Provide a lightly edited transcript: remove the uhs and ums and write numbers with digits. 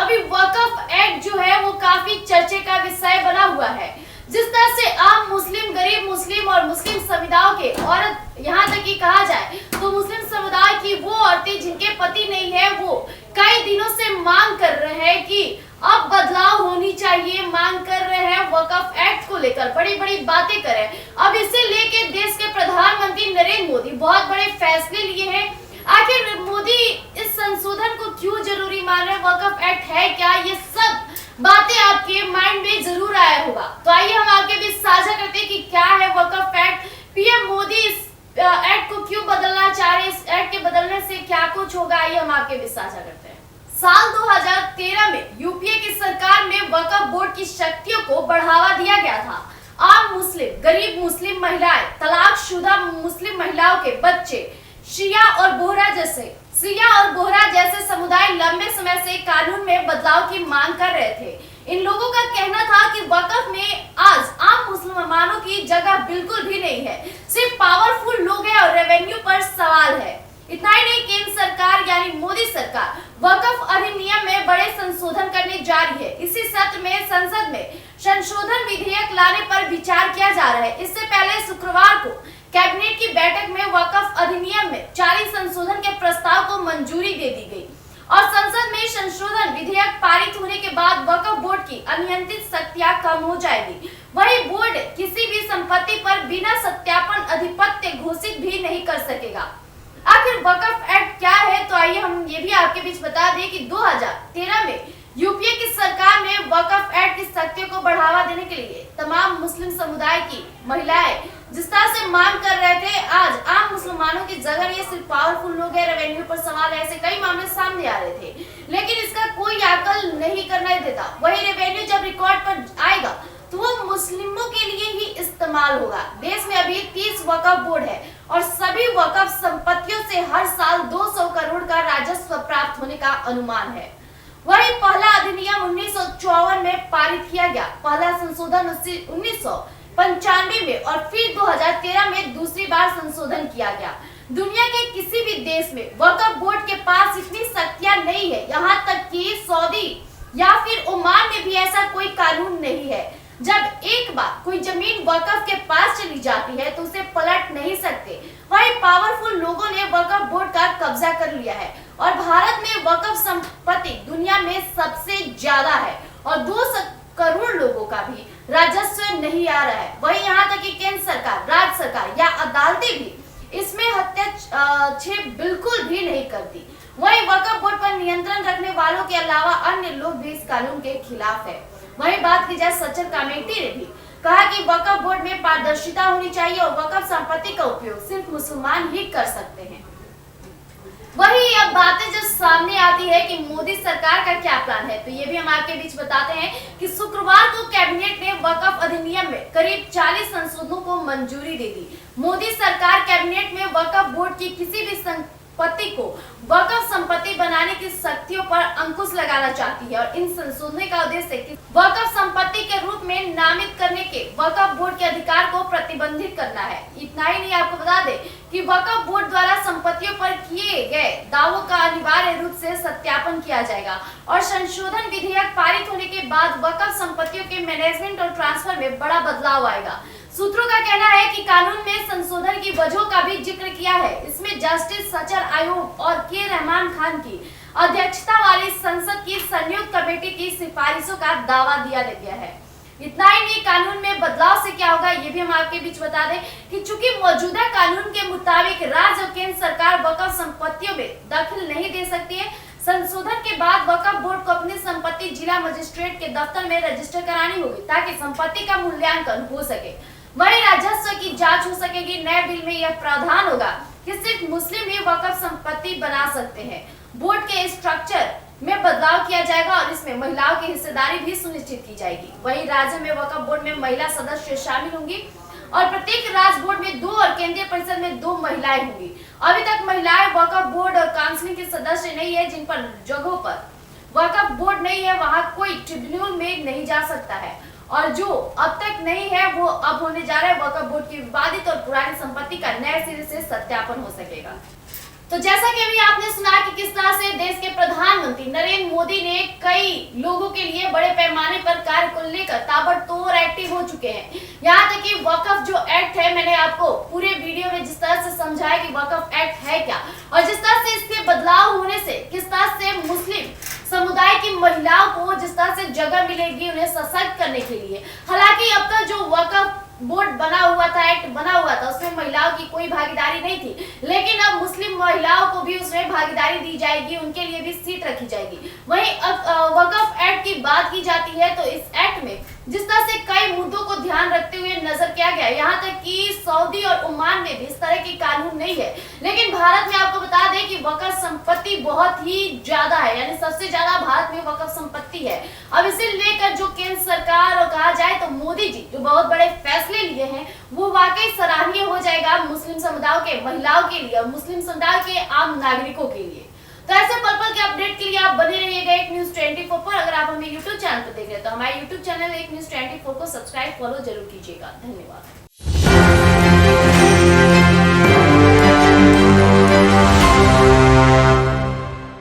अभी वक्फ एक्ट जो है वो काफी चर्चे का विषय बना हुआ है। जिस तरह से आम मुस्लिम, गरीब मुस्लिम और मुस्लिम समुदायों के औरत, यहाँ तक कि कहा जाए तो मुस्लिम समुदाय की वो औरतें जिनके पति नहीं है वो कई दिनों से मांग कर रहे हैं कि अब बदलाव होनी चाहिए, मांग कर रहे हैं वक्फ एक्ट को लेकर बड़ी बड़ी बातें करें। अब इसे लेके देश के प्रधानमंत्री नरेंद्र मोदी बहुत बड़े फैसले लिए हैं। आखिर मोदी इस संशोधन को क्यों जरूरी मान रहे हैं, वक्फ एक्ट है क्या, ये सब बातें आपके माइंड में जरूर आया होगा। तो आइए हम आपके बीच साझा करते हैं कि क्या है वक्फ एक्ट, पीएम मोदी इस एक्ट को क्यों बदलना चाह रहे हैं, इस एक्ट के बदलने से क्या कुछ होगा, आइए हम आपके बीच साझा करते हैं। साल 2013 में यूपीए की सरकार में वक्फ बोर्ड की शक्तियों को बढ़ावा दिया गया था। आम मुस्लिम, गरीब मुस्लिम महिलाएं, तलाकशुदा मुस्लिम महिलाओं के बच्चे, शिया और बोहरा जैसे समुदाय लंबे समय से कानून में बदलाव की मांग कर रहे थे। इन लोगों का कहना था कि वक्फ में आज आम मुसलमानों की जगह बिल्कुल भी नहीं है, सिर्फ पावरफुल लोग हैं और रेवेन्यू पर सवाल है। इतना ही नहीं, केंद्र सरकार यानी मोदी सरकार वक्फ अधिनियम में बड़े संशोधन करने जा रही है। इसी सत्र में संसद में संशोधन विधेयक लाने पर विचार किया जा रहा है। इससे पहले शुक्रवार को कैबिनेट की बैठक में वक्फ अधिनियम में 40 संशोधन के प्रस्ताव को मंजूरी दे दी गई और संसद में संशोधन विधेयक पारित होने के बाद वक्फ बोर्ड की अनियंत्रित शक्तियां कम हो जाएगी। वही बोर्ड किसी भी संपत्ति पर बिना सत्यापन अधिपत्य घोषित भी नहीं कर सकेगा। आखिर वक्फ एक्ट क्या है, तो आइए हम ये भी आपके बीच बता दें कि 2013 में यूपीए की सरकार ने वक्फ एक्ट की शक्तियों को बढ़ावा देने के लिए तमाम मुस्लिम समुदाय की महिलाएं जिस तरह से मांग कर रहे थे, आज आम मुसलमानों की जगह ये सिर्फ पावरफुल लोग हैं, रेवेन्यू पर सवाल है, ऐसे कई मामले सामने आ रहे थे, लेकिन इसका कोई आकल नहीं करना देता। वही रेवेन्यू जब रिकॉर्ड पर आएगा तो वो मुस्लिमों के लिए ही इस्तेमाल होगा। देश में अभी 30 वक्फ बोर्ड है और सभी वक्फ संपत्तियों से हर साल 200 करोड़ का राजस्व प्राप्त होने का अनुमान है। वही पहला अधिनियम 1954 में पारित किया गया, पहला संशोधन 1995 में और फिर 2013 में दूसरी बार संशोधन किया गया। दुनिया के किसी भी देश में वक्फ बोर्ड के पास इतनी शक्तियां नहीं है, यहाँ तक कि सऊदी या फिर ओमान में भी ऐसा कोई कानून नहीं है। जब एक बार कोई जमीन वक्फ के पास चली जाती है तो उसे पलट नहीं सकते। वही पावरफुल लोगों ने वक्फ बोर्ड का कब्जा कर लिया है और भारत में वक्फ संपत्ति दुनिया में सबसे ज्यादा है और 200 करोड़ लोगों का भी राजस्व नहीं आ रहा है। वही यहाँ तक कि केंद्र सरकार, राज्य सरकार या अदालतें भी इसमें हस्तक्षेप बिल्कुल भी नहीं करती। वही वक्फ बोर्ड पर नियंत्रण रखने वालों के अलावा अन्य लोग भी इस कानून के खिलाफ है। वही बात की जाए, सचर कमेटी ने भी कहा कि वक्फ बोर्ड में पारदर्शिता होनी चाहिए और वक्फ संपत्ति का उपयोग सिर्फ मुसलमान ही कर सकते हैं। वही अब बातें जब सामने आती है कि मोदी सरकार का क्या प्लान है, तो ये भी हम आपके बीच बताते हैं कि शुक्रवार को कैबिनेट ने वक्फ अधिनियम में करीब 40 संशोधनों को मंजूरी दे दी। मोदी सरकार कैबिनेट में वक्फ बोर्ड की किसी भी संपत्ति को वक्फ संपत्ति बनाने की शक्तियों पर अंकुश लगाना चाहती है और इन संशोधनों का उद्देश्य वक्फ संपत्ति के रूप में नामित करने के वक्फ बोर्ड के अधिकार को प्रतिबंधित करना है। इतना ही नहीं, आपको बता दें कि वक्फ बोर्ड द्वारा संपत्तियों पर किए गए दावों का अनिवार्य रूप से सत्यापन किया जाएगा और संशोधन विधेयक पारित होने के बाद वक्फ संपत्तियों के मैनेजमेंट और ट्रांसफर में बड़ा बदलाव आएगा। सूत्रों का कहना है कि कानून में संशोधन की वजहों का भी जिक्र किया है। इसमें जस्टिस सचर आयोग और के रहमान खान की अध्यक्षता वाली संसद की संयुक्त कमेटी की सिफारिशों का दावा दिया गया है। इतना ही नहीं, कानून में बदलाव से क्या होगा ये भी हम आपके बीच बता दें कि चूंकि मौजूदा कानून के मुताबिक राज्य और केंद्र सरकार वक्फ संपत्तियों में दखल नहीं दे सकती है। संशोधन के बाद वक्फ बोर्ड को अपनी संपत्ति जिला मजिस्ट्रेट के दफ्तर में रजिस्टर करानी होगी ताकि संपत्ति का मूल्यांकन हो सके। वही राजस्व की जांच हो सकेगी। नए बिल में यह प्रावधान होगा कि सिर्फ मुस्लिम ही वक्फ संपत्ति बना सकते हैं। बोर्ड के स्ट्रक्चर में बदलाव किया जाएगा और इसमें महिलाओं की हिस्सेदारी भी सुनिश्चित की जाएगी। वही राज्य में वक्फ बोर्ड में महिला सदस्य शामिल होंगी और प्रत्येक राज्य बोर्ड में 2 और केंद्रीय परिषद में 2 महिलाएं होंगी। अभी तक महिलाएं वक्फ बोर्ड और काउंसिल के सदस्य नहीं है। जिन पर जगहों पर वक्फ बोर्ड नहीं है वहां कोई ट्रिब्यूनल में नहीं जा सकता है और जो अब तक नहीं है वो अब होने जा रहा है। वक्फ बोर्ड की विवादित और पुरानी संपत्ति का नए सिरे से सत्यापन हो सकेगा। तो जैसा कि अभी आपने सुना कि किस तरह से देश के प्रधानमंत्री नरेंद्र मोदी ने कई लोगों के लिए बड़े पैमाने पर कार्य को लेकर ताबड़तोड़ एक्टिव हो चुके हैं। यहाँ तक कि वक्फ जो एक्ट है, मैंने आपको पूरे वीडियो में जिस तरह से समझाया कि वक्फ एक्ट है क्या और जिस तरह से इससे बदलाव होने से किस तरह से मुस्लिम समुदाय की महिलाओं को जिस तरह से जगह मिलेगी उन्हें सशक्त करने के लिए। हालांकि अब तक जो वक्फ बोर्ड बना हुआ था, एक्ट बना हुआ था, उसमें महिलाओं की कोई भागीदारी नहीं थी, लेकिन अब मुस्लिम महिलाओं को भी उसमें भागीदारी दी जाएगी, उनके लिए भी सीट रखी जाएगी। वहीं अब वक्फ एक्ट की बात की जाती है तो इस एक्ट में जिस तरह से कई मुद्दों को ध्यान रखते हुए नजर किया गया, यहाँ तक कि सऊदी और ओमान में भी इस तरह की कानून नहीं है, लेकिन भारत में आपको बता दें कि वक्फ संपत्ति बहुत ही ज्यादा है, यानी सबसे ज्यादा भारत में वक्फ संपत्ति है। अब इसे लेकर जो केंद्र सरकार और कहा जाए तो मोदी जी जो बहुत बड़े फैसले लिए हैं वो वाकई सराहनीय हो जाएगा मुस्लिम समुदाय के महिलाओं के लिए और मुस्लिम समुदाय के आम नागरिकों के लिए। तो ऐसे पल के अपडेट के लिए आप बने रहिएगा एक न्यूज 24 पर। अगर आप हमें YouTube चैनल पर देख रहे हैं तो हमारे YouTube चैनल एक न्यूज 24 को सब्सक्राइब फॉलो जरूर कीजिएगा। धन्यवाद।